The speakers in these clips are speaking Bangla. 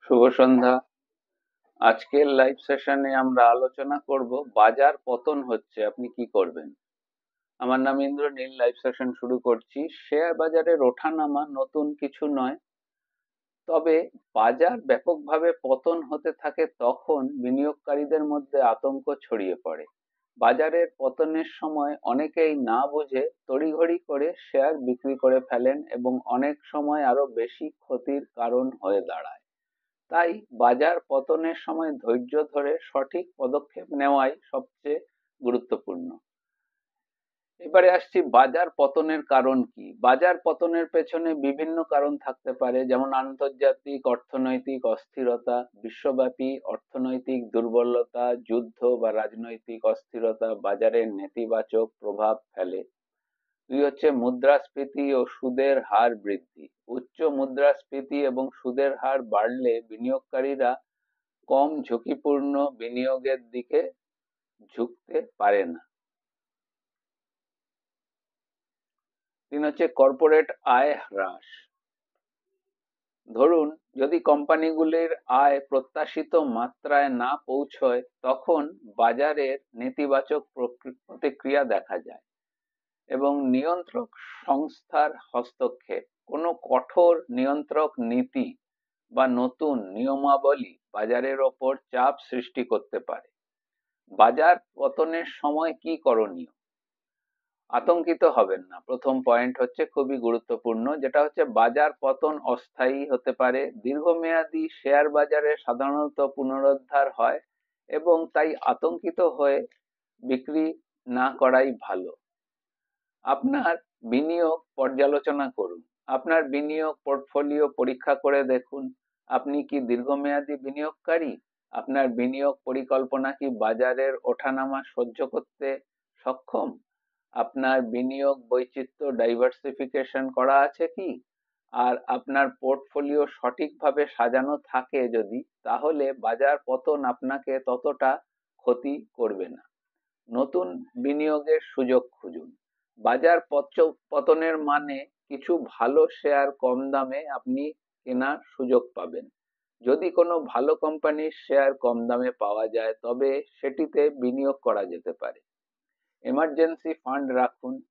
শুভ সন্ধ্যা। আজকের লাইভ সেশনে আমরা আলোচনা করব বাজার পতন হচ্ছে, আপনি কি করবেন। আমার নাম ইন্দ্রনীল। লাইভ সেশন শুরু করছি। শেয়ার বাজারের ওঠানামা নতুন কিছু নয়, তবে বাজার ব্যাপকভাবে পতন হতে থাকে তখন বিনিয়োগকারীদের মধ্যে আতঙ্ক ছড়িয়ে পড়ে। বাজারের পতনের সময় অনেকেই না বুঝে তড়িঘড়ি করে শেয়ার বিক্রি করে ফেলেন এবং অনেক সময় আরো বেশি ক্ষতির কারণ হয়ে দাঁড়ায়। তাই বাজার পতনের সময় ধৈর্য ধরে সঠিক পদক্ষেপ নেওয়াই সবচেয়ে গুরুত্বপূর্ণ। এবারে আসছি বাজার পতনের কারণ কি। বাজার পতনের পেছনে বিভিন্ন কারণ থাকতে পারে, যেমন আন্তর্জাতিক অর্থনৈতিক অস্থিরতা, বিশ্বব্যাপী অর্থনৈতিক দুর্বলতা, যুদ্ধ বা রাজনৈতিক অস্থিরতা বাজারে নেতিবাচক প্রভাব ফেলে। দুই হচ্ছে মুদ্রাস্ফীতি ও সুদের হার বৃদ্ধি। উচ্চ মুদ্রাস্ফীতি এবং সুদের হার বাড়লে বিনিয়োগকারীরা কম ঝুঁকিপূর্ণ বিনিয়োগের দিকে ঝুঁকতে পারে না। তিন হচ্ছে কর্পোরেট আয় হ্রাস। ধরুন, যদি কোম্পানিগুলির আয় প্রত্যাশিত মাত্রায় না পৌঁছয় তখন বাজারের নেতিবাচক প্রতিক্রিয়া দেখা যায়। এবং নিয়ন্ত্রক সংস্থার হস্তক্ষেপ। কোনো কঠোর নিয়ন্ত্রক নীতি বা নতুন নিয়মাবলী বাজারের ওপর চাপ সৃষ্টি করতে পারে। বাজার পতনের সময় কি করণীয়। আতঙ্কিত হবেন না। প্রথম পয়েন্ট হচ্ছে খুবই গুরুত্বপূর্ণ, যেটা হচ্ছে বাজার পতন অস্থায়ী হতে পারে। দীর্ঘমেয়াদী শেয়ার বাজারে সাধারণত পুনরুদ্ধার হয় এবং তাই আতঙ্কিত হয়ে বিক্রি না করাই ভালো। আপনার বিনিয়োগ পর্যালোচনা করুন। আপনার বিনিয়োগ পোর্টফোলিও পরীক্ষা করে দেখুন, আপনি কি দীর্ঘমেয়াদী বিনিয়োগকারী। আপনার বিনিয়োগ পরিকল্পনা কি বাজারের ওঠানামা সহ্য করতে সক্ষম। আপনার বিনিয়োগ বৈচিত্র্য ডাইভার্সিফিকেশন করা আছে কি। আর আপনার পোর্টফোলিও সঠিকভাবে সাজানো থাকে যদি, তাহলে বাজার পতন আপনাকে ততটা ক্ষতি করবে না। নতুন বিনিয়োগের সুযোগ খুঁজুন। বাজার পতনের মানে কিছু ভালো শেয়ার কম দামে আপনি কেনার সুযোগ পাবেন। যদি কোনো ভালো কোম্পানির শেয়ার কম দামে পাওয়া যায় তবে সেটিতে বিনিয়োগ করা যেতে পারে। এমার্জেন্সি ফান্ড রাখুন।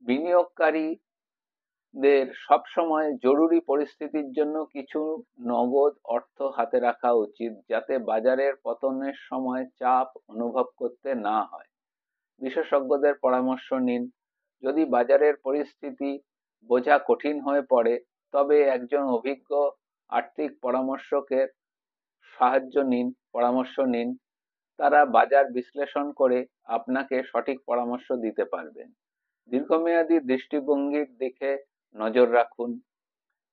বিনিয়োগকারীদের সবসময় জরুরি পরিস্থিতির জন্য কিছু নগদ অর্থ হাতে রাখা উচিত, যাতে বাজারের পতনের সময় চাপ অনুভব করতে না হয়। বিশেষজ্ঞদের পরামর্শ নিন। যদি বাজারের পরিস্থিতি বোঝা কঠিন হয়ে পড়ে তবে একজন অভিজ্ঞ আর্থিক পরামর্শকের পরামর্শ নিন। তারা বাজার বিশ্লেষণ করে আপনাকে সঠিক পরামর্শ দিতে পারবেন। দীর্ঘমেয়াদী দৃষ্টিভঙ্গির দিকে নজর রাখুন।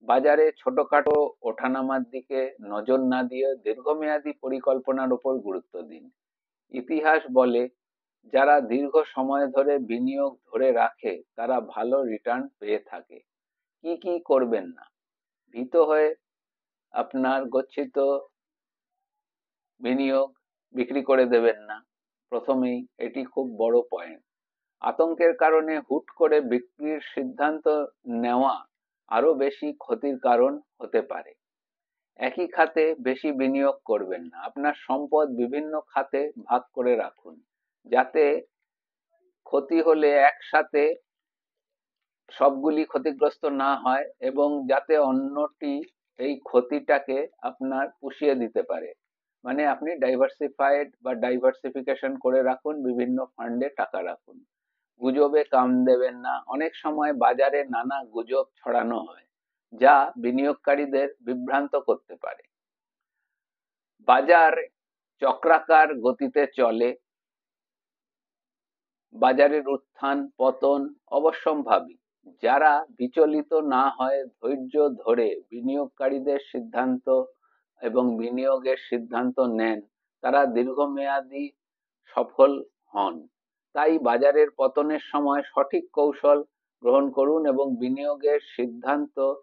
বাজারে ছোটখাটো ওঠানামার দিকে নজর না দিয়ে দীর্ঘমেয়াদী পরিকল্পনার উপর গুরুত্ব দিন। ইতিহাস বলে, যারা দীর্ঘ সময় ধরে বিনিয়োগ ধরে রাখে তারা ভালো রিটার্ন পেয়ে থাকে। কি কি করবেন না। ভীত হয়ে আপনার গচ্ছিত বিনিয়োগ বিক্রি করে দেবেন না। প্রথমেই এটি খুব বড় পয়েন্ট। আতঙ্কের কারণে হুট করে বিক্রির সিদ্ধান্ত নেওয়া আরো বেশি ক্ষতির কারণ হতে পারে। একই খাতে বেশি বিনিয়োগ করবেন না। আপনার সম্পদ বিভিন্ন খাতে ভাগ করে রাখুন, যাতে ক্ষতি হলে একসাথে সবগুলি ক্ষতিগ্রস্ত না হয় এবং যাতে অন্যটি এই ক্ষতিটাকে আপনার পুষিয়ে দিতে পারে। মানে আপনি ডাইভার্সিফিকেশন করে রাখুন, বিভিন্ন ফান্ডে টাকা রাখুন। গুজবে কান দেবেন না। অনেক সময় বাজারে নানা গুজব ছড়ানো হয় যা বিনিয়োগকারীদের বিভ্রান্ত করতে পারে। বাজার চক্রাকার গতিতে চলে। বাজারের উত্থান পতন অবশ্যম্ভাবী। যারা বিচলিত না হয়ে ধৈর্য ধরে বিনিয়োগের সিদ্ধান্ত নেন তারা দীর্ঘমেয়াদী সফল হন। তাই বাজারের পতনের সময় সঠিক কৌশল গ্রহণ করুন এবং বিনিয়োগের সিদ্ধান্ত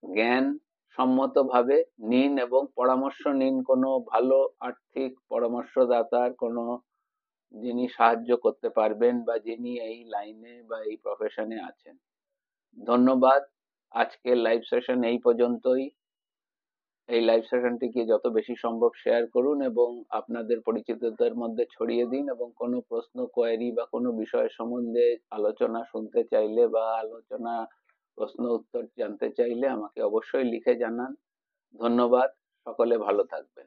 জ্ঞান সম্মতভাবে নিন এবং পরামর্শ নিন কোনো ভালো আর্থিক পরামর্শদাতার, কোনো যিনি সাহায্য করতে পারবেন বা যিনি এই লাইনে বা এই প্রফেশনে আছেন। ধন্যবাদ। আজকের লাইভ সেশন এই পর্যন্তই। এই লাইভ সেশনটিকে যত বেশি সম্ভব শেয়ার করুন এবং আপনাদের পরিচিতদের মধ্যে ছড়িয়ে দিন, এবং কোনো প্রশ্ন, কোয়েরি বা কোনো বিষয় সম্বন্ধে আলোচনা শুনতে চাইলে বা প্রশ্ন উত্তর জানতে চাইলে আমাকে অবশ্যই লিখে জানান। ধন্যবাদ। সকলে ভালো থাকবেন।